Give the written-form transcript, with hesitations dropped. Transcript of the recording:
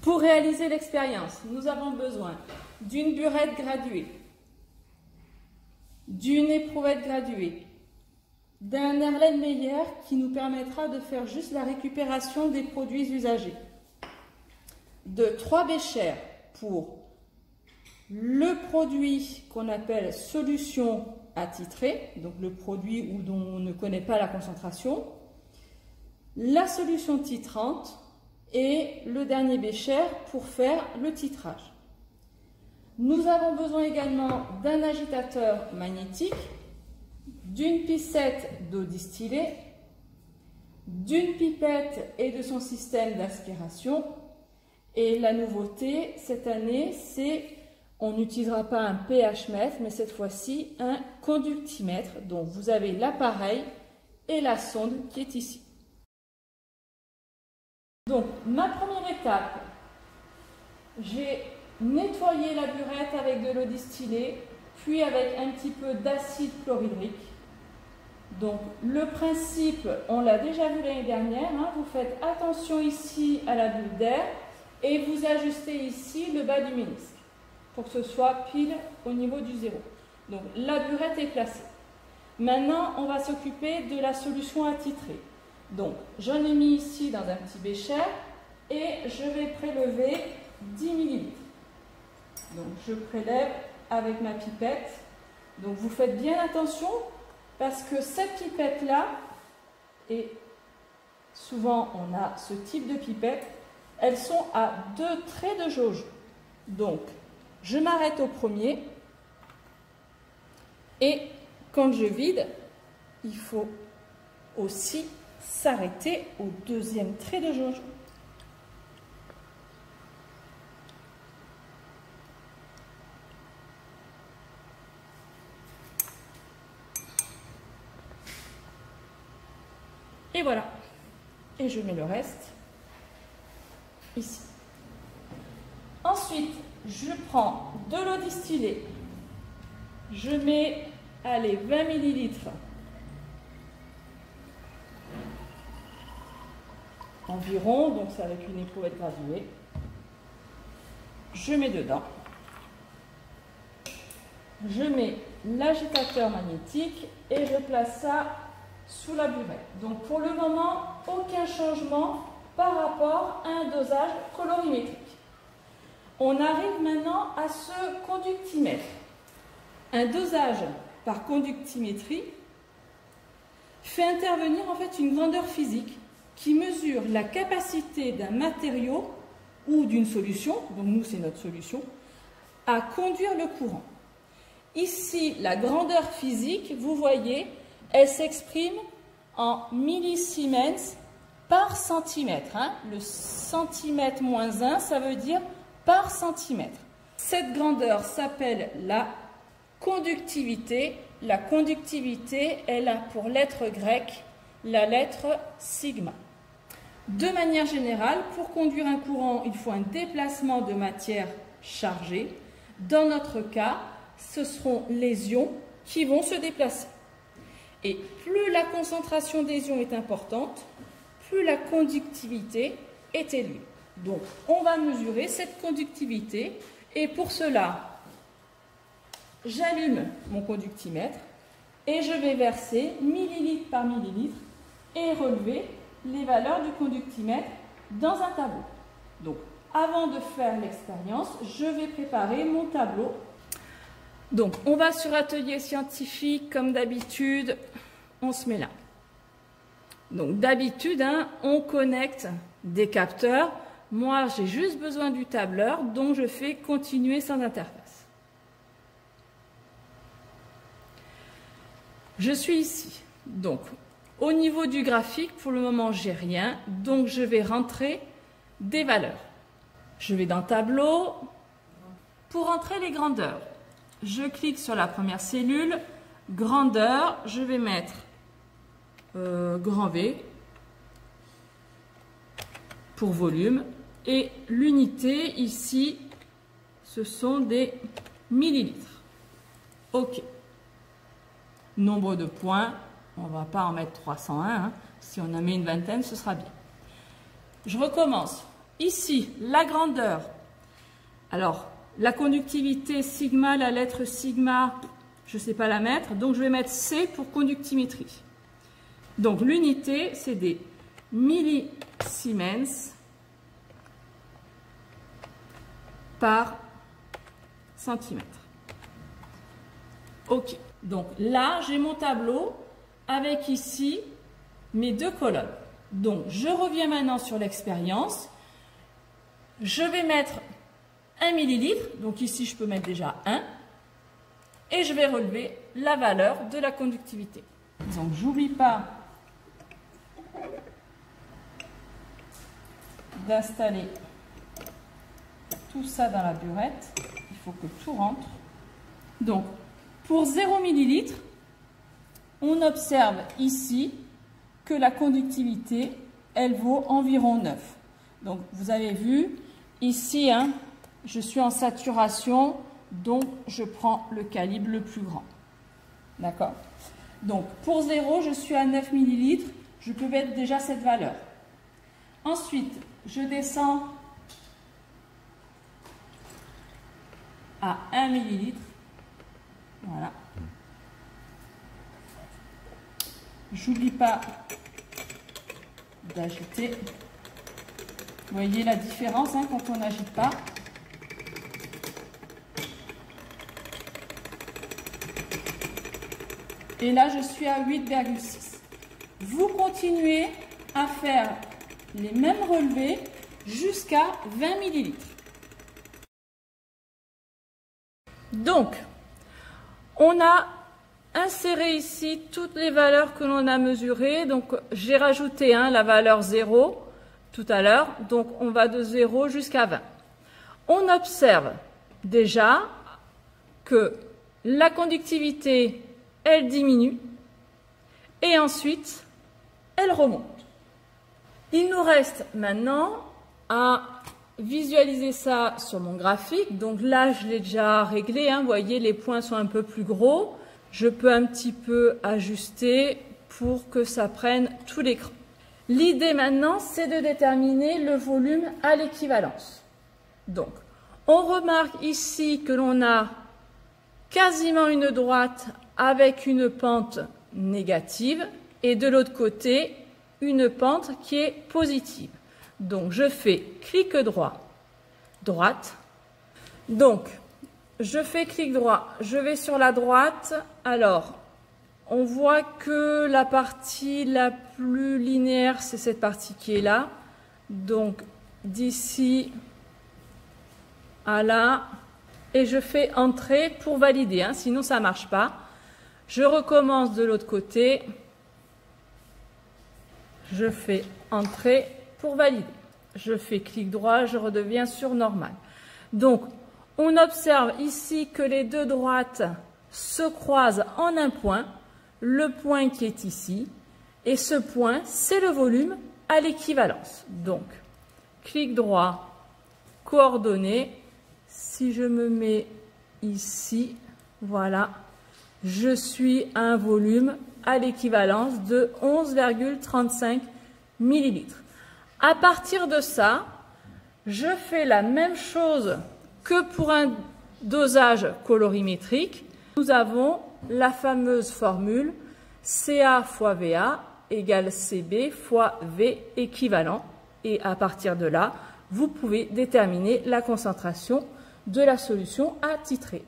Pour réaliser l'expérience, nous avons besoin d'une burette graduée, d'une éprouvette graduée, d'un Erlenmeyer qui nous permettra de faire juste la récupération des produits usagés, de 3 béchers pour le produit qu'on appelle solution attitrée, donc le produit dont on ne connaît pas la concentration, la solution titrante et le dernier bécher pour faire le titrage. Nous avons besoin également d'un agitateur magnétique, d'une piscette d'eau distillée, d'une pipette et de son système d'aspiration. Et la nouveauté cette année, c'est on n'utilisera pas un pH mètre, mais cette fois-ci un conductimètre. Donc vous avez l'appareil et la sonde qui est ici. Donc ma première étape, j'ai nettoyé la burette avec de l'eau distillée, puis avec un petit peu d'acide chlorhydrique. Donc le principe, on l'a déjà vu l'année dernière, hein, vous faites attention ici à la bulle d'air et vous ajustez ici le bas du ménisque pour que ce soit pile au niveau du zéro. Donc la burette est placée. Maintenant, on va s'occuper de la solution attitrée. Donc j'en ai mis ici dans un petit bécher et je vais prélever 10 ml. Donc je prélève avec ma pipette. Donc vous faites bien attention parce que cette pipette-là, et souvent on a ce type de pipette, elles sont à 2 traits de jauge. Donc je m'arrête au premier et quand je vide, il faut aussi s'arrêter au deuxième trait de jauge. Et voilà. Et je mets le reste ici. Ensuite, je prends de l'eau distillée. Je mets, allez, 20 ml environ, donc c'est avec une éprouvette graduée. Je mets dedans. Je mets l'agitateur magnétique et je place ça sous la burette. Donc pour le moment, aucun changement par rapport à un dosage colorimétrique. On arrive maintenant à ce conductimètre. Un dosage par conductimétrie fait intervenir en fait une grandeur physique qui mesure la capacité d'un matériau ou d'une solution, donc nous c'est notre solution, à conduire le courant. Ici, la grandeur physique, vous voyez, elle s'exprime en millisiemens par centimètre. Hein. Le centimètre moins 1, ça veut dire par centimètre. Cette grandeur s'appelle la conductivité. La conductivité, elle a pour lettre grecque la lettre sigma. De manière générale, pour conduire un courant, il faut un déplacement de matière chargée. Dans notre cas, ce seront les ions qui vont se déplacer. Et plus la concentration des ions est importante, plus la conductivité est élevée. Donc, on va mesurer cette conductivité et pour cela, j'allume mon conductimètre et je vais verser millilitre par millilitre et relever les valeurs du conductimètre dans un tableau. Donc, avant de faire l'expérience, je vais préparer mon tableau. Donc, on va sur atelier scientifique, comme d'habitude, on se met là. Donc, d'habitude, hein, on connecte des capteurs. Moi, j'ai juste besoin du tableur, donc je fais continuer sans interface. Je suis ici. Donc, au niveau du graphique, pour le moment, j'ai rien, donc je vais rentrer des valeurs. Je vais dans Tableau. Pour entrer les grandeurs, je clique sur la première cellule, grandeur, je vais mettre grand V pour volume et l'unité ici, ce sont des millilitres. OK. Nombre de points, on ne va pas en mettre 301, hein. Si on en met une vingtaine, ce sera bien. Je recommence. ici, la grandeur. Alors, la conductivité sigma, la lettre sigma, je ne sais pas la mettre, donc je vais mettre C pour conductimétrie. Donc l'unité, c'est des millisiemens par centimètre. Ok, donc là, j'ai mon tableau avec ici mes deux colonnes. Donc, je reviens maintenant sur l'expérience. Je vais mettre 1 millilitre, donc ici, je peux mettre déjà 1. Et je vais relever la valeur de la conductivité. Donc, j'oublie pas d'installer tout ça dans la burette. Il faut que tout rentre. Donc, pour 0 millilitre, on observe ici que la conductivité, elle vaut environ 9. Donc, vous avez vu, ici, hein, je suis en saturation, donc je prends le calibre le plus grand. D'accord? Donc, pour 0, je suis à 9 millilitres, je peux mettre déjà cette valeur. Ensuite, je descends à 1 millilitre. Voilà. J'oublie pas d'agiter. Vous voyez la différence hein, quand on n'agite pas. Et là, je suis à 8,6. Vous continuez à faire les mêmes relevés jusqu'à 20 millilitres. Donc, on a inséré ici toutes les valeurs que l'on a mesurées. Donc, j'ai rajouté la valeur 0 tout à l'heure. Donc, on va de 0 jusqu'à 20. On observe déjà que la conductivité, elle diminue et ensuite, elle remonte. Il nous reste maintenant à visualiser ça sur mon graphique. Donc là, je l'ai déjà réglé. Hein. Vous voyez, les points sont un peu plus gros. Je peux un petit peu ajuster pour que ça prenne tout l'écran. L'idée maintenant, c'est de déterminer le volume à l'équivalence. Donc, on remarque ici que l'on a quasiment une droite avec une pente négative et de l'autre côté, une pente qui est positive. Donc, je fais clic droit, droite. Donc, je fais clic droit, je vais sur la droite. Alors, on voit que la partie la plus linéaire, c'est cette partie qui est là. Donc, d'ici à là. Et je fais entrer pour valider, hein, sinon ça ne marche pas. Je recommence de l'autre côté. Je fais entrer pour valider. Je fais clic droit, je redeviens sur normal. Donc, on observe ici que les deux droites se croisent en un point, le point qui est ici, et ce point, c'est le volume à l'équivalence. Donc, clic droit, coordonnées. Si je me mets ici, voilà, je suis à un volume à l'équivalence de 11,35 millilitres. À partir de ça, je fais la même chose que pour un dosage colorimétrique. Nous avons la fameuse formule Ca fois Va égale Cb fois V équivalent. Et à partir de là, vous pouvez déterminer la concentration de la solution à titrer.